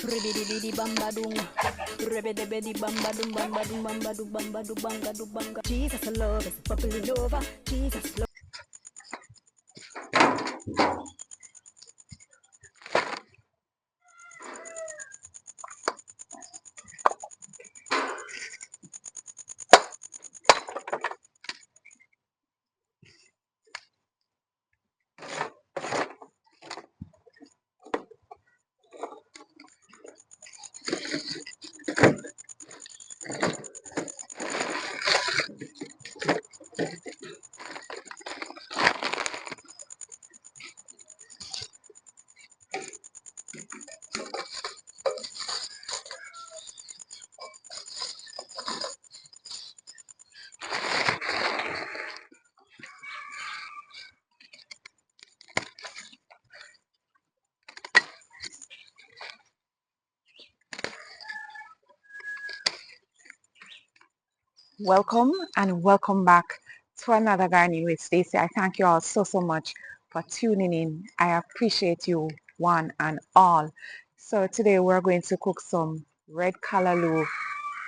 Ribidi bamba dung, ribidi bamba dung, bamba dung, bamba dung, bamba dung, banga dung, banga. Jesus love is bubbling over. Jesus love. Welcome and welcome back to another gardening with Stacey. I thank you all so much for tuning in. I appreciate you one and all. So today we're going to cook some red callaloo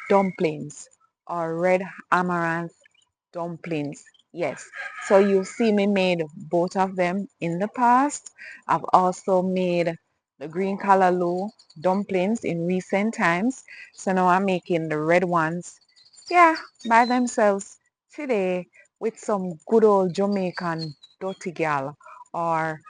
dumplings or red amaranth dumplings. Yes, so you've seen me made both of them in the past. I've also made the green callaloo dumplings in recent times. So now I'm making the red ones, yeah, by themselves today with some good old Jamaican dirty gal or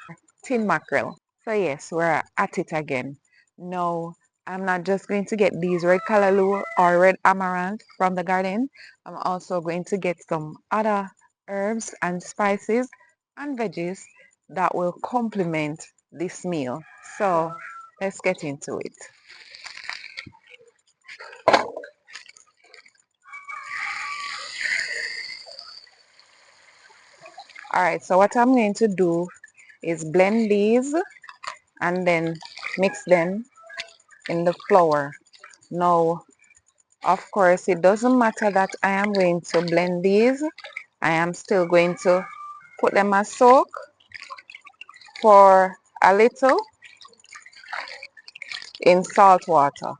tin mackerel. So yes, we're at it again. No, I'm not just going to get these red callaloo or red amaranth from the garden. I'm also going to get some other herbs and spices and veggies that will complement this meal. So let's get into it. Alright, so what I'm going to do is blend these and then mix them in the flour. Now, of course, it doesn't matter that I am going to blend these. I am still going to put them a soak for a little in salt water.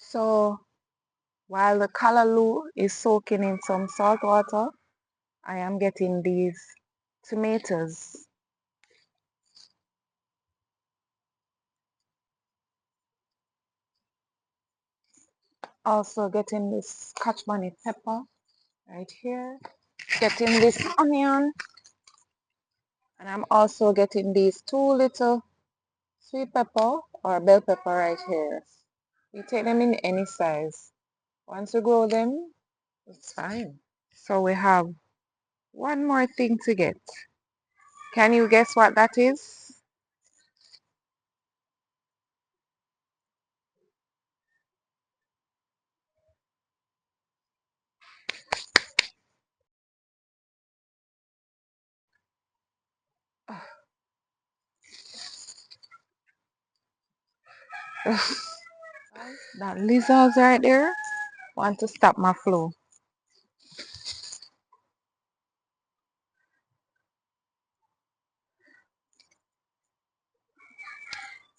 So while the callaloo is soaking in some salt water, I am getting these tomatoes. Also getting this scotch bonnet pepper right here. Getting this onion. And I'm also getting these two little sweet pepper or bell pepper right here. You take them in any size. Once you grow them, it's fine. So we have one more thing to get. Can you guess what that is? That lizards right there want to stop my flow.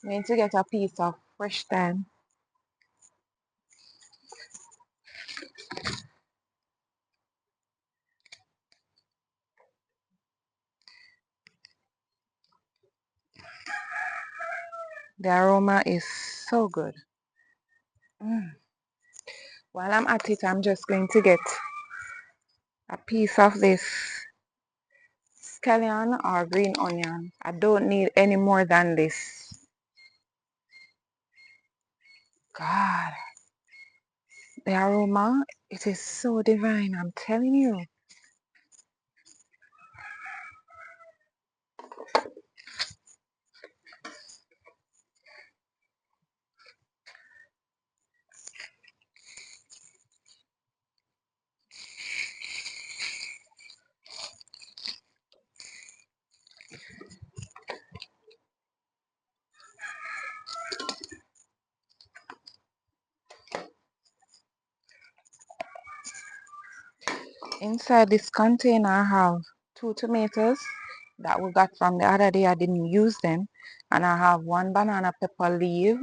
I need to get a piece of fresh thyme. The aroma is so good. While I'm at it, I'm just going to get a piece of this scallion or green onion. I don't need any more than this. God, the aroma, it is so divine, I'm telling you. Inside this container I have 2 tomatoes that we got from the other day. I didn't use them. And I have 1 banana pepper leaf.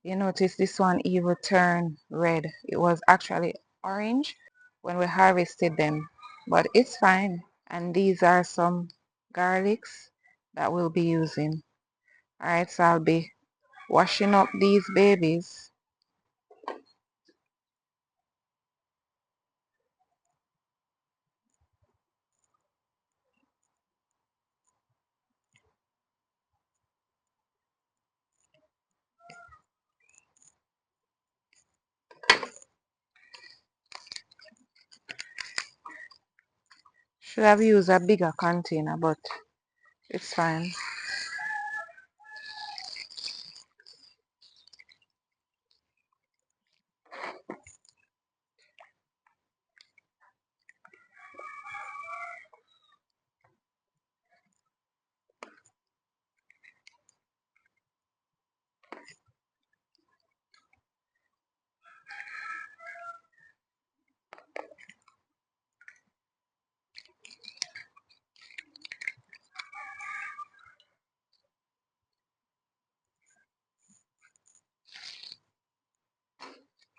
You notice this one even turned red. It was actually orange when we harvested them, but it's fine. And these are some garlics that we'll be using. Alright, so I'll be washing up these babies. Should have used a bigger container, but it's fine.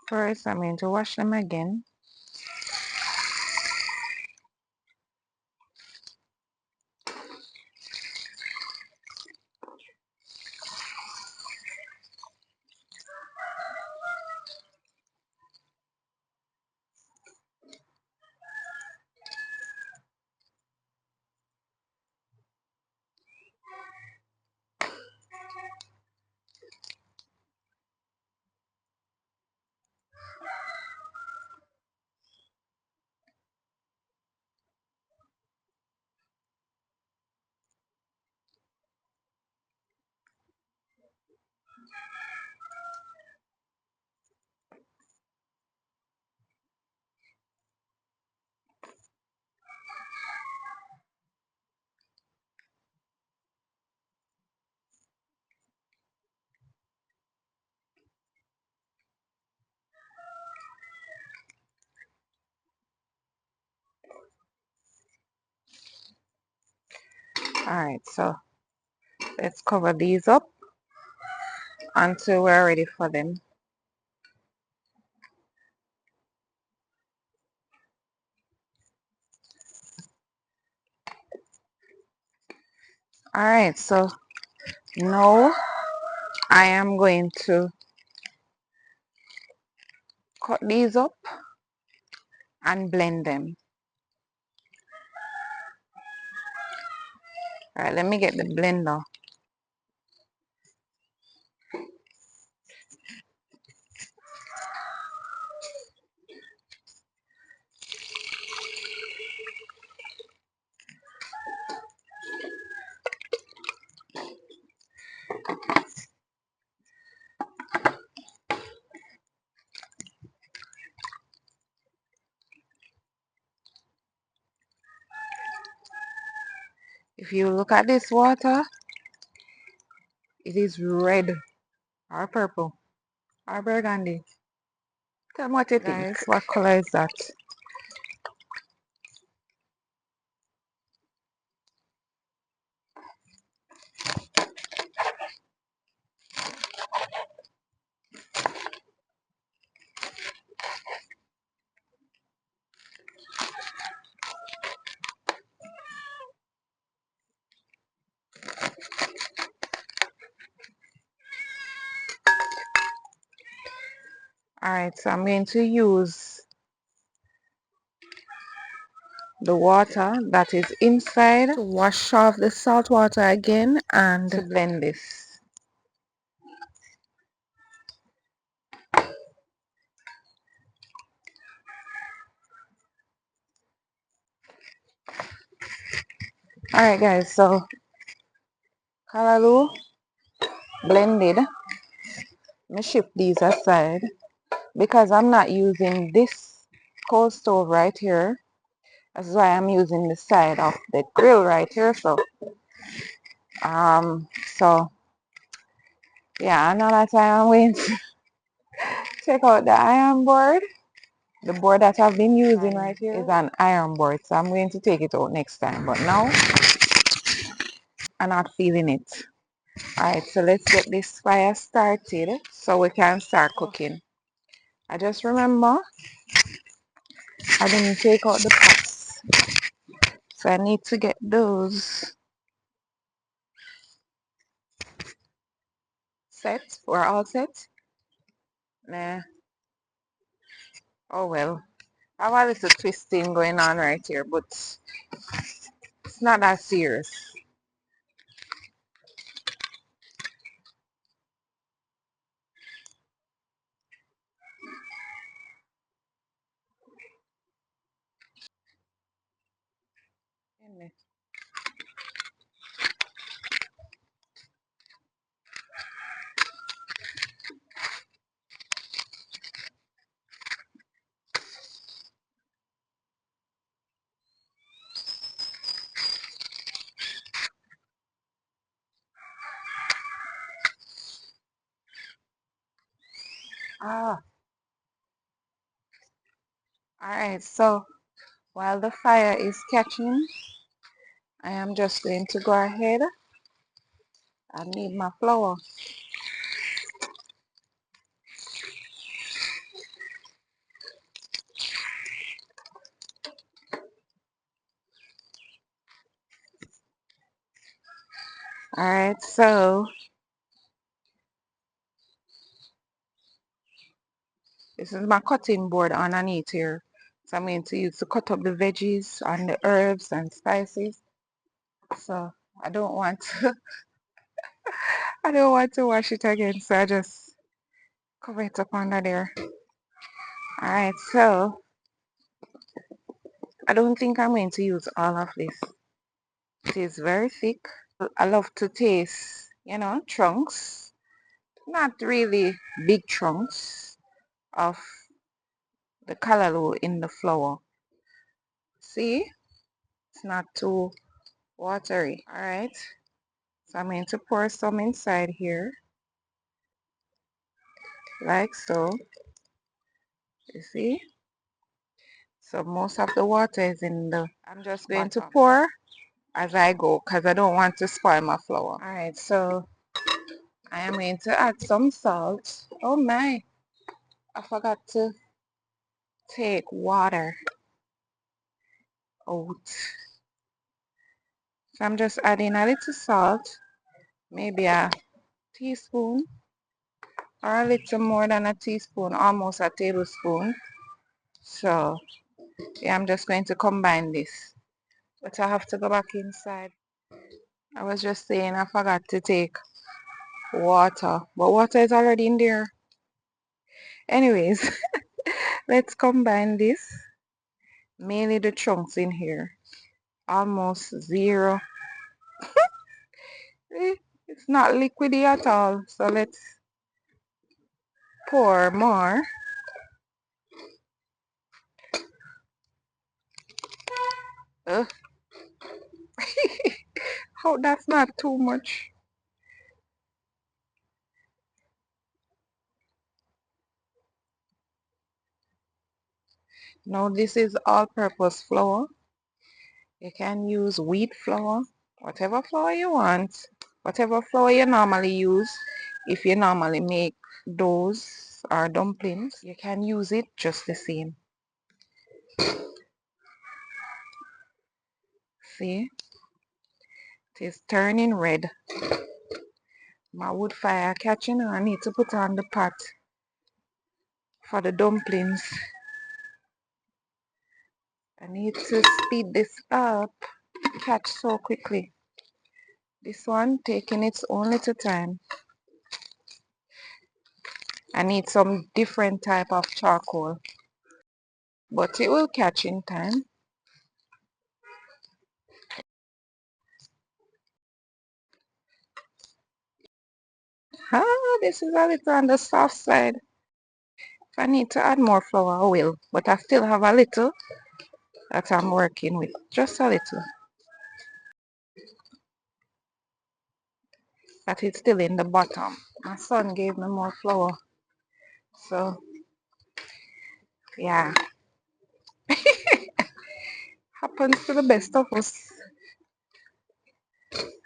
First, I'm going to wash them again. Alright, so let's cover these up until we're ready for them. Alright, so now I am going to cut these up and blend them. Alright, let me get the blender. If you look at this water, it is red or purple or burgundy. Tell me what you think. Guys, what color is that? Alright, so I'm going to use the water that is inside to wash off the salt water again and to blend this. Alright guys, so callaloo blended. Let me shift these aside because I'm not using this coal stove right here. That's why I'm using the side of the grill right here. So yeah, another time I'm going to check out the iron board The board that I've been using right here is an iron board, so I'm going to take it out next time. But now I'm not feeling it. Alright, so let's get this fire started so we can start cooking. I just remember I didn't take out the pots, so I need to get those set. We're all set? Nah. Oh well. I have a little twisting going on right here, but it's not that serious. Ah, alright, so while the fire is catching, I am just going to go ahead and knead my flour. Alright, so this is my cutting board underneath here. So I'm going to use to cut up the veggies and the herbs and spices. So I don't want to, I don't want to wash it again, so I just cover it up under there. Alright, so I don't think I'm going to use all of this. It is very thick. I love to taste, chunks. Not really big chunks of the callaloo in the flour. See? It's not too watery. Alright. So I'm going to pour some inside here. Like so. You see? So most of the water is in the... I'm just going to pour as I go because I don't want to spoil my flour. Alright, so I am going to add some salt. Oh my! I forgot to take water out. So I'm just adding a little salt, maybe a teaspoon or a little more than a teaspoon, almost a tablespoon. So yeah, I'm just going to combine this. But I have to go back inside. I was just saying I forgot to take water, but water is already in there. Anyways, let's combine this. Mainly the chunks in here. Almost zero. It's not liquidy at all. So let's pour more. Ugh. Oh, that's not too much. Now this is all-purpose flour. You can use wheat flour, whatever flour you want, whatever flour you normally use. If you normally make doughs or dumplings, you can use it just the same. See, it is turning red. My wood fire catching and I need to put on the pot for the dumplings. I need to speed this up. Catch so quickly. This one taking its own little time. I need some different type of charcoal, but it will catch in time. Ah, this is a little on the soft side. If I need to add more flour, I will, but I still have a little that I'm working with, just a little. That is still in the bottom. My son gave me more flour, so yeah. Happens to the best of us.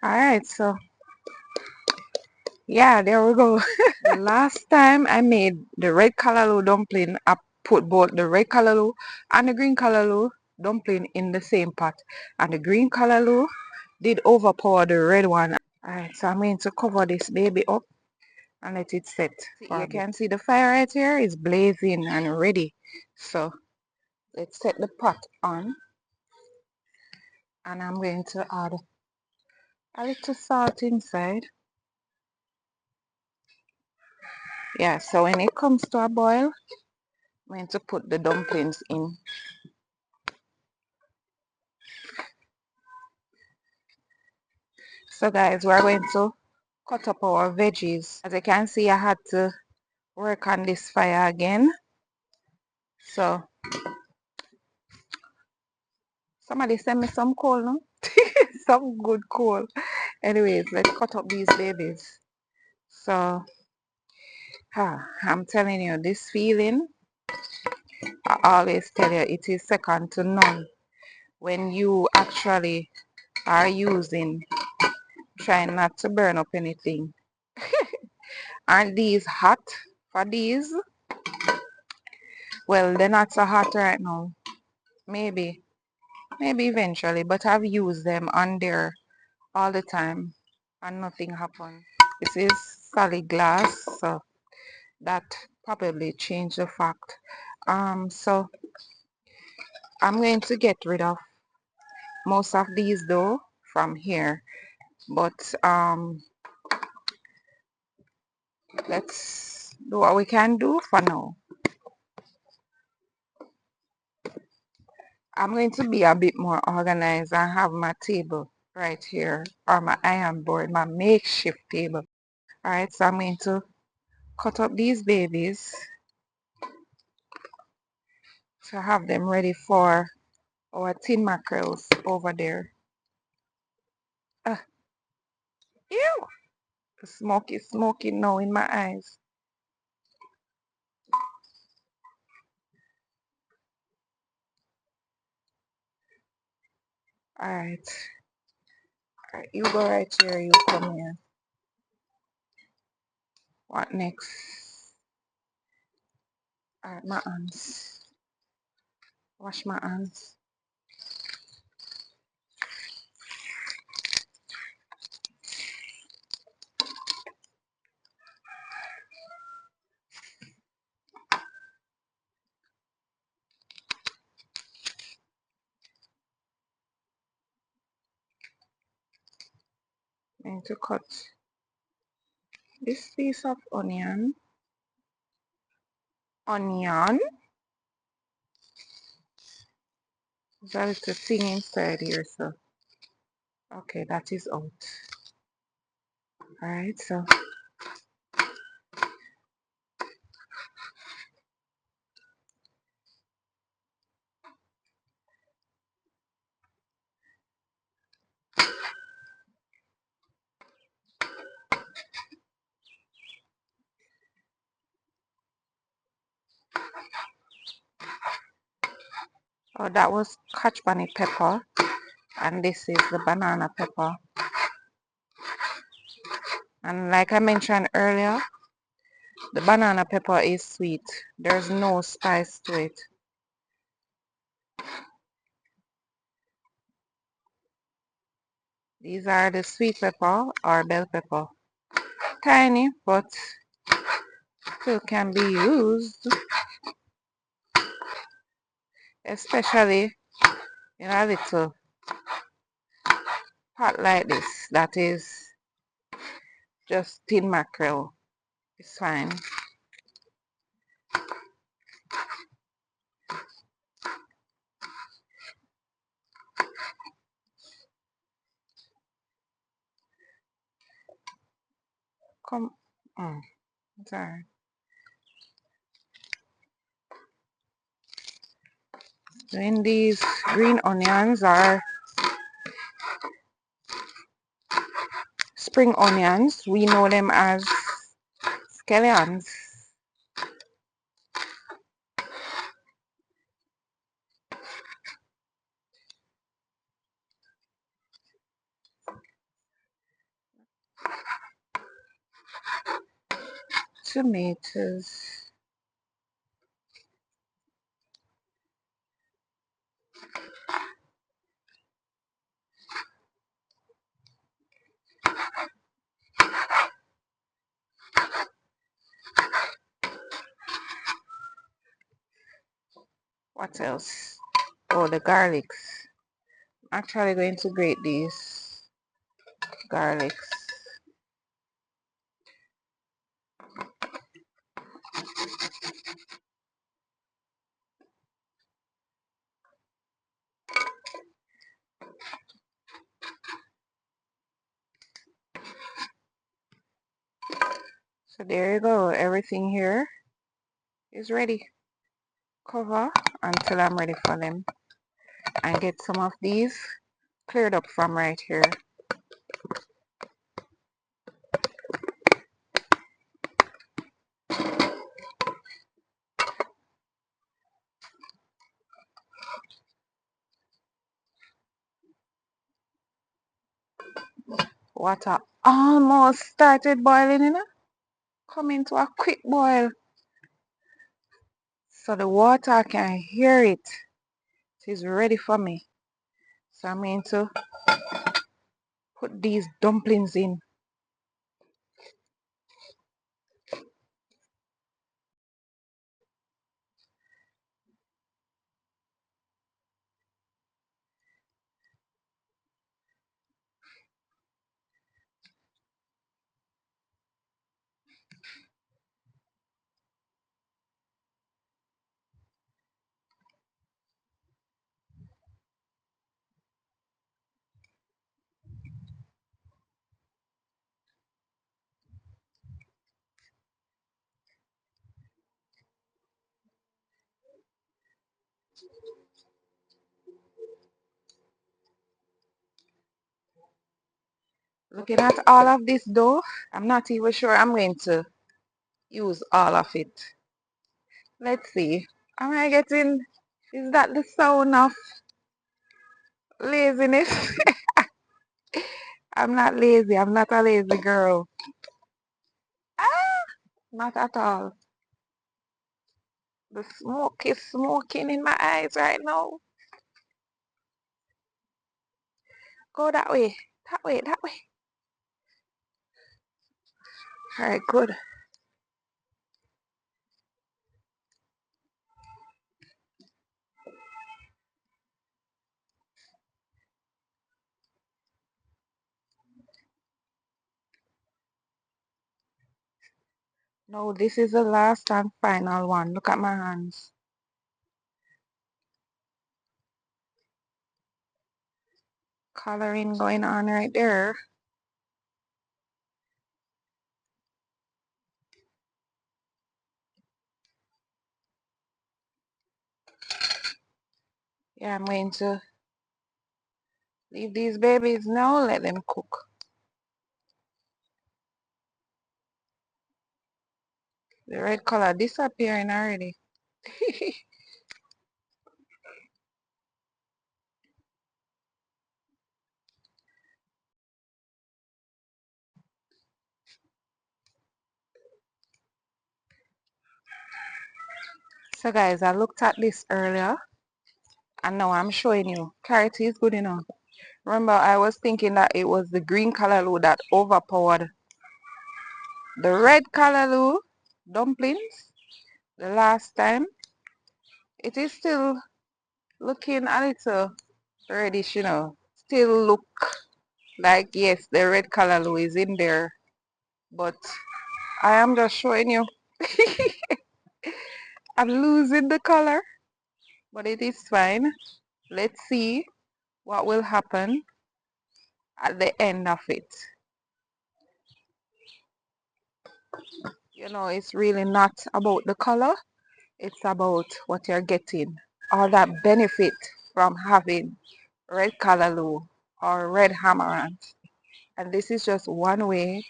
Alright, so yeah, there we go. The last time I made the red callaloo dumpling, I put both the red callaloo and the green callaloo dumpling in the same pot. And the green callaloo did overpower the red one. Alright, so I'm going to cover this baby up and let it set. You can see the fire right here is blazing and ready. So let's set the pot on. And I'm going to add a little salt inside. Yeah, so when it comes to a boil, I'm going to put the dumplings in. So guys, we're going to cut up our veggies. As you can see, I had to work on this fire again. So somebody send me some coal now. Some good coal. Anyways, let's cut up these babies. So I'm telling you, this feeling, I always tell you, it is second to none when you actually are using, trying not to burn up anything. Aren't these hot for these? Well, they're not so hot right now. Maybe eventually, but I've used them on there all the time and nothing happened. This is solid glass, so that probably changed the fact. So I'm going to get rid of most of these though from here, but let's do what we can do for now. I'm going to be a bit more organized and have my table right here, or my iron board, my makeshift table. Alright, so I'm going to cut up these babies to have them ready for our tin mackerels over there. Ew! The smoke is smoking now in my eyes. Alright. Alright, you go right here, you come here. What next? Alright, my hands. Wash my hands. I'm going to cut this piece of onion. There's a little thing inside here, so okay, that is out. Alright, so that was bunny pepper, and this is the banana pepper. And like I mentioned earlier, the banana pepper is sweet. There's no spice to it. These are the sweet pepper or bell pepper. Tiny, but still can be used, especially in a little pot like this that is just tin mackerel. It's fine. Come on. Sorry. Then these green onions are spring onions. We know them as scallions. tomatoes. What else? Oh, the garlics. I'm actually going to grate these garlics. So there you go. Everything here is ready. Cover until I'm ready for them. And get some of these cleared up from right here. Water almost started boiling, you know. Coming to a quick boil. So the water, I can hear it. It is ready for me. So I'm going to put these dumplings in. Looking at all of this dough, I'm not even sure I'm going to use all of it. Let's see. Am I getting, is that the sound of laziness? I'm not lazy. I'm not a lazy girl. Ah, not at all. The smoke is smoking in my eyes right now. Go that way. That way. That way. All right, good. No, this is the last and final one. Look at my hands. Coloring going on right there. Yeah, I'm going to leave these babies now. Let them cook. The red color disappearing already. So guys, I looked at this earlier and now I'm showing you. Clarity is good enough. Remember, I was thinking that it was the green callaloo that overpowered the red callaloo dumplings the last time. It is still looking a little reddish, you know. Still look like, yes, the red callaloo is in there. But I am just showing you. I'm losing the color, but it is fine. Let's see what will happen at the end of it. You know, it's really not about the color. It's about what you're getting. All that benefit from having red callaloo or red amaranth. And this is just one way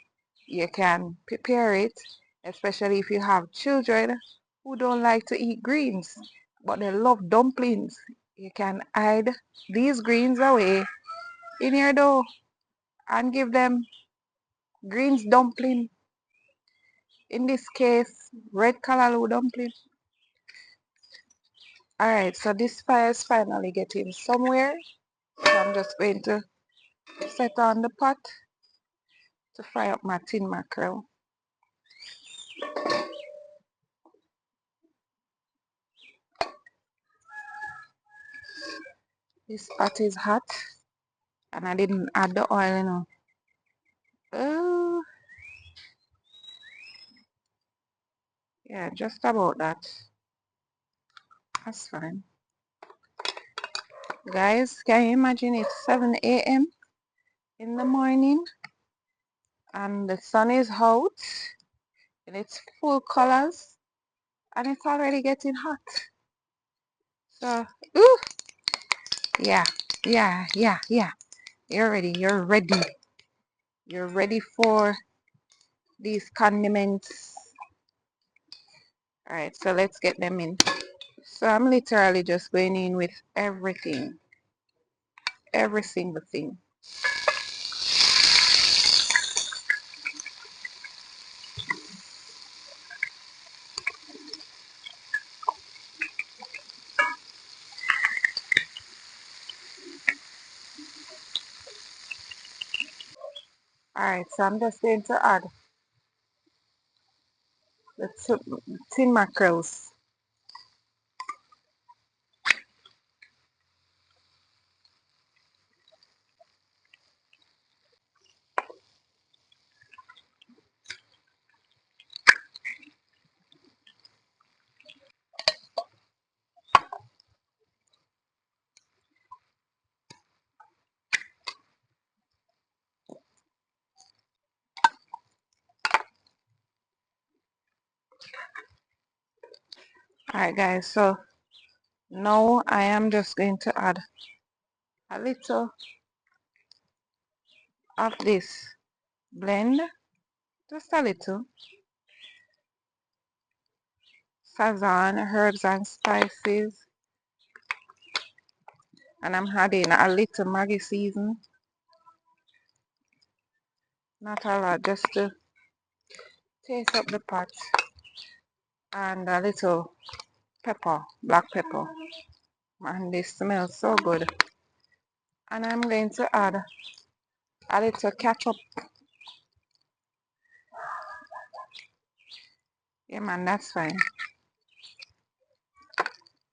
you can prepare it, especially if you have children who don't like to eat greens, but they love dumplings. You can hide these greens away in your dough and give them greens dumpling. In this case, red callaloo dumpling. Alright, so this fire is finally getting somewhere. So I'm just going to set on the pot to fry up my tin mackerel. This pot is hot and I didn't add the oil, you know. Oh, yeah, just about that. That's fine. Guys, can you imagine it's 7 a.m. in the morning and the sun is out and it's full colors and it's already getting hot. So, ooh, yeah, yeah. You're ready, you're ready. You're ready for these condiments. Alright, so let's get them in. So I'm literally just going in with everything. Every single thing. Alright, so I'm just going to add the tin mackerels. Alright guys, so now I am just going to add a little of this blend, just a little sazon, herbs and spices, and I'm adding a little Maggi season, not a lot, just to taste up the pot, and a little pepper, black pepper, and this smells so good. And I'm going to add a little ketchup. Yeah man, that's fine.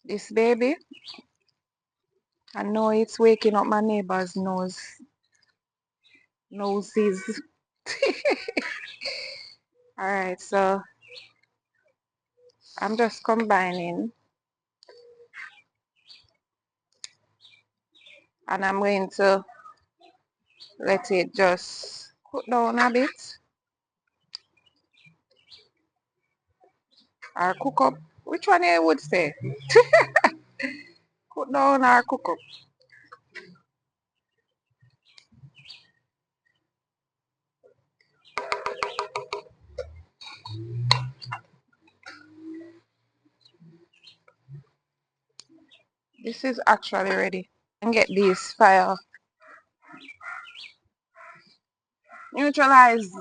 This baby, I know it's waking up my neighbor's noses. Alright, so I'm just combining and I'm going to let it just cook down a bit or cook up. Which one you would say? Cook down or cook up? This is actually ready. And get these fire neutralized.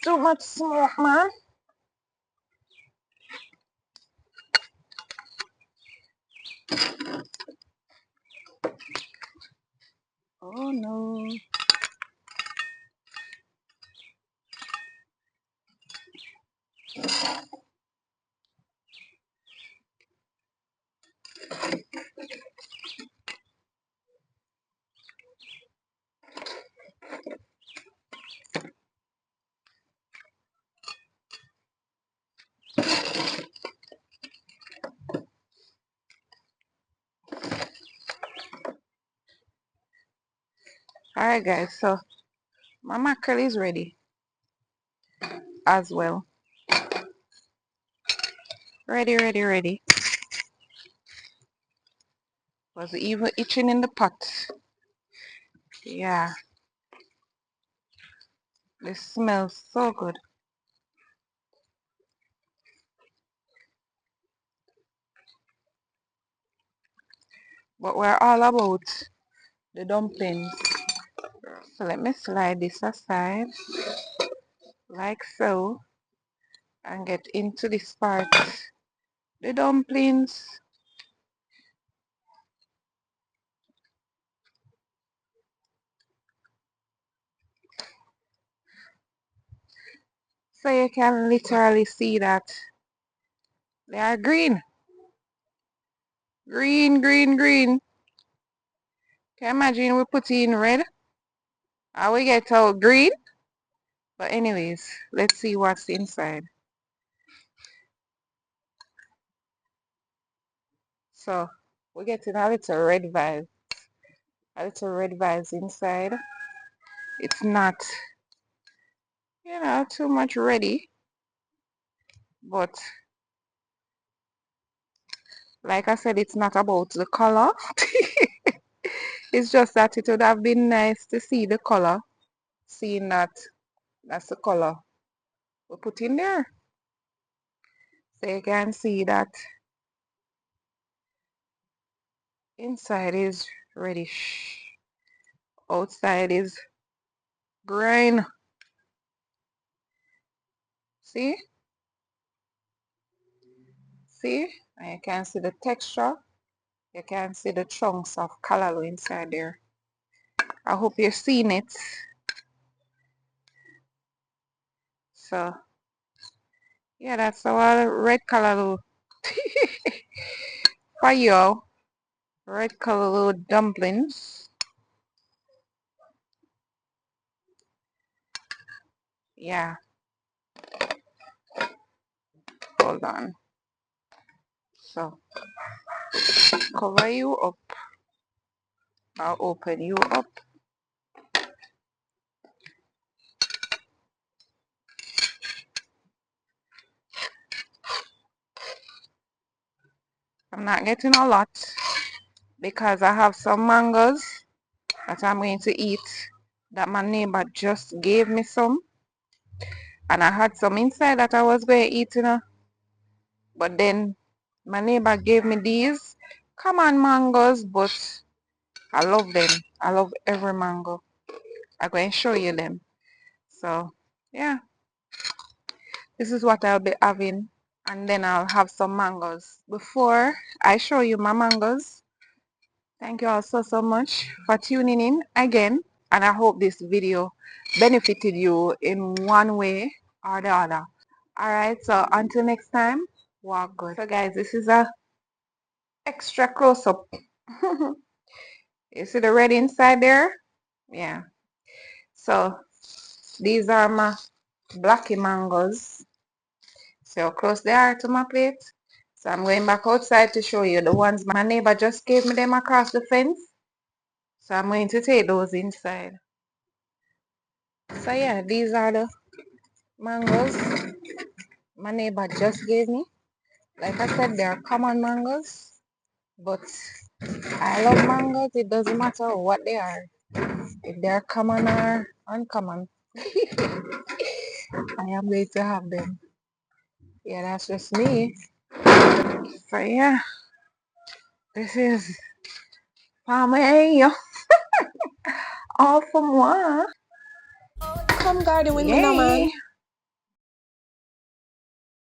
Too much smoke, man. Oh no. Alright guys, so my mackerel is ready as well. Ready, ready, ready. Was even itching in the pot. Yeah, this smells so good. But we're all about the dumplings. So let me slide this aside like so and get into this part. The dumplings. So you can literally see that they are green. Green, green, green. Can you imagine we put in red and we get out green? But anyways, let's see what's inside. So we're getting a little red vibe. A little red vibes inside. It's not, too much ready. But like I said, it's not about the color. It's just that it would have been nice to see the color. Seeing that that's the color we put in there. So you can see that inside is reddish. Outside is green. See? See? And you can see the texture. You can see the chunks of callaloo inside there. I hope you're seeing it. So, yeah, that's our red callaloo for you. Red callaloo dumplings. Yeah, hold on. So, cover you up. I'll open you up. I'm not getting a lot because I have some mangoes that I'm going to eat that my neighbor just gave me some. And I had some inside that I was going to eat, But then my neighbor gave me these common mangoes, but I love them. I love every mango. I'm going to show you them. So, yeah, this is what I'll be having. And then I'll have some mangoes. Before I show you my mangoes, thank you all so much for tuning in again. And I hope this video benefited you in one way or the other. Alright, so until next time, walk good. So guys, this is a extra close-up. You see the red inside there? Yeah. So these are my blacky mangoes. See how close they are to my plate? So I'm going back outside to show you the ones my neighbor just gave me them across the fence. So I'm going to take those inside. So yeah, these are the mangoes my neighbor just gave me. Like I said, they're common mangoes, but I love mangoes. It doesn't matter what they are. If they're common or uncommon, I am going to have them. Yeah, that's just me. So yeah, this is family all from one. Come garden with me now, Yay! man.